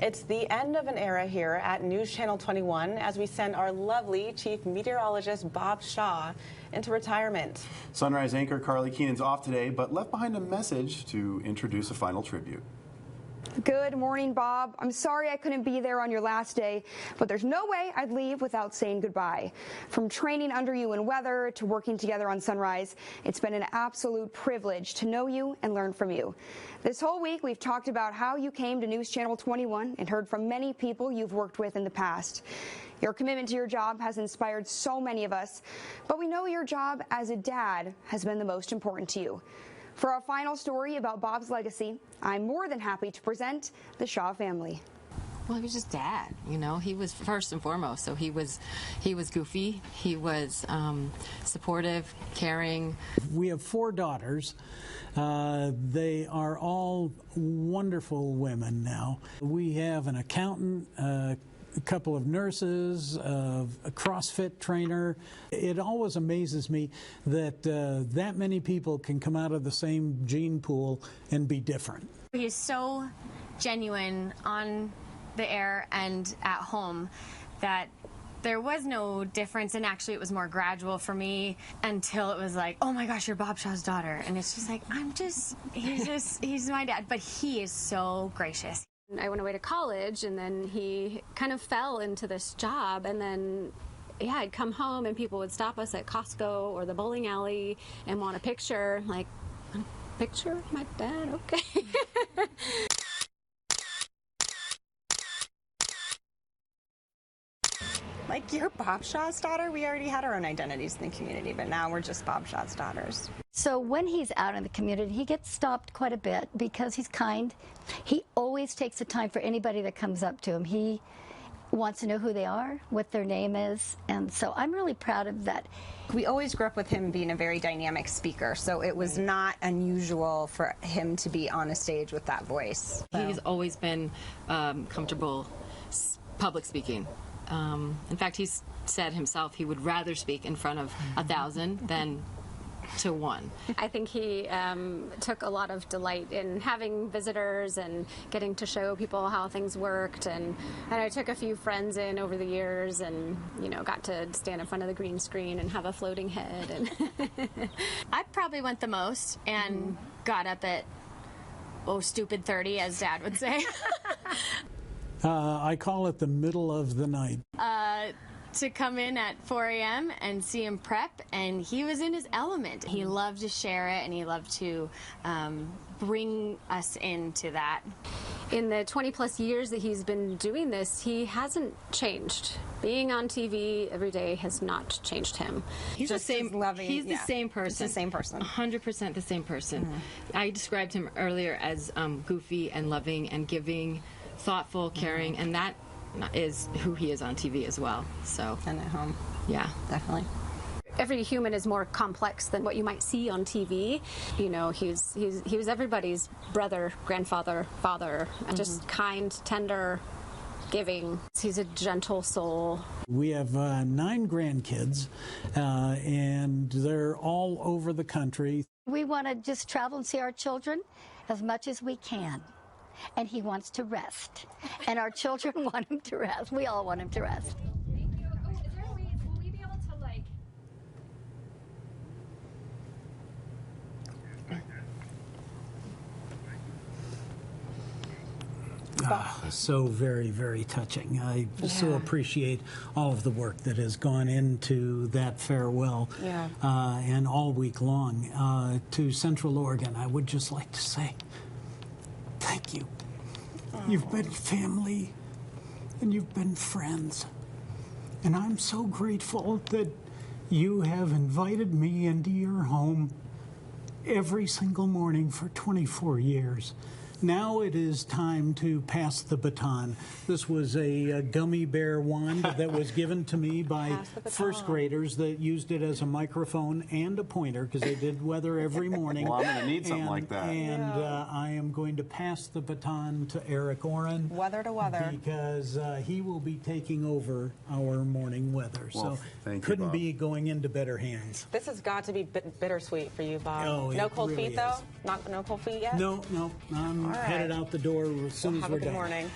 It's the end of an era here at News Channel 21 as we send our lovely Chief Meteorologist Bob Shaw into retirement. Sunrise anchor Carly Keenan's off today, but left behind a message to introduce a final tribute. Good morning, Bob. I'm sorry I couldn't be there on your last day, but there's no way I'd leave without saying goodbye. From training under you in weather to working together on Sunrise, it's been an absolute privilege to know you and learn from you. This whole week, we've talked about how you came to News Channel 21 and heard from many people you've worked with in the past. Your commitment to your job has inspired so many of us, but we know your job as a dad has been the most important to you. For our final story about Bob's legacy, I'm more than happy to present the Shaw family. Well, he was just dad, you know. He was first and foremost. So he was goofy. He was supportive, caring. We have 4 daughters. They are all wonderful women now. We have an accountant, a couple of nurses, a CrossFit trainer. It always amazes me that that many people can come out of the same gene pool and be different. He's so genuine on the air and at home that there was no difference, and actually it was more gradual for me until it was like, oh my gosh, you're Bob Shaw's daughter. And it's just like, he's my dad, but he is so gracious. I went away to college, and then he kind of fell into this job, and then yeah, I'd come home and people would stop us at Costco or the bowling alley and want a picture. Like, a picture of my dad? Okay. Like, you're Bob Shaw's daughter? We already had our own identities in the community, but now we're just Bob Shaw's daughters. So when he's out in the community, he gets stopped quite a bit because he's kind. He always takes the time for anybody that comes up to him. He wants to know who they are, what their name is, and so I'm really proud of that. We always grew up with him being a very dynamic speaker, so it was not unusual for him to be on a stage with that voice. He's always been comfortable public speaking. In fact, he's said himself he would rather speak in front of 1,000 than to 1. I think he took a lot of delight in having visitors and getting to show people how things worked. And I took a few friends in over the years and, you know, got to stand in front of the green screen and have a floating head. And I probably went the most and got up at, stupid 30, as Dad would say. I call it the middle of the night. To come in at 4 a.m. and see him prep, and he was in his element. He loved to share it, and he loved to bring us into that. In the 20-plus years that he's been doing this, he hasn't changed. Being on TV every day has not changed him. He's the same. He's the same person. It's the same person. 100% the same person. I described him earlier as goofy and loving and giving, thoughtful, caring, and that is who he is on TV as well. So, and at home. Yeah, definitely. Every human is more complex than what you might see on TV. You know, he was everybody's brother, grandfather, father, just kind, tender, giving. He's a gentle soul. We have 9 grandkids, and they're all over the country. We want to just travel and see our children as much as we can. And he wants to rest. And our children want him to rest. We all want him to rest. Thank you. Is there a way, will we be able to, like... So very, very touching. I so appreciate all of the work that has gone into that farewell. And all week long. To Central Oregon, I would just like to say, thank you. You've been family, and you've been friends. And I'm so grateful that you have invited me into your home every single morning for 24 years. Now it is time to pass the baton. This was a gummy bear wand that was given to me by first graders that used it as a microphone and a pointer because they did weather every morning. Well, I'm going to need something like that. And I am going to pass the baton to Eric Oren. Weather to weather. Because he will be taking over our morning weather. Well, so thank you, couldn't Bob. be going into better hands. This has got to be bittersweet for you, Bob. Oh, no it cold really feet, though? is. No cold feet yet? No, I'm headed out the door as soon as Have we're a good done. morning.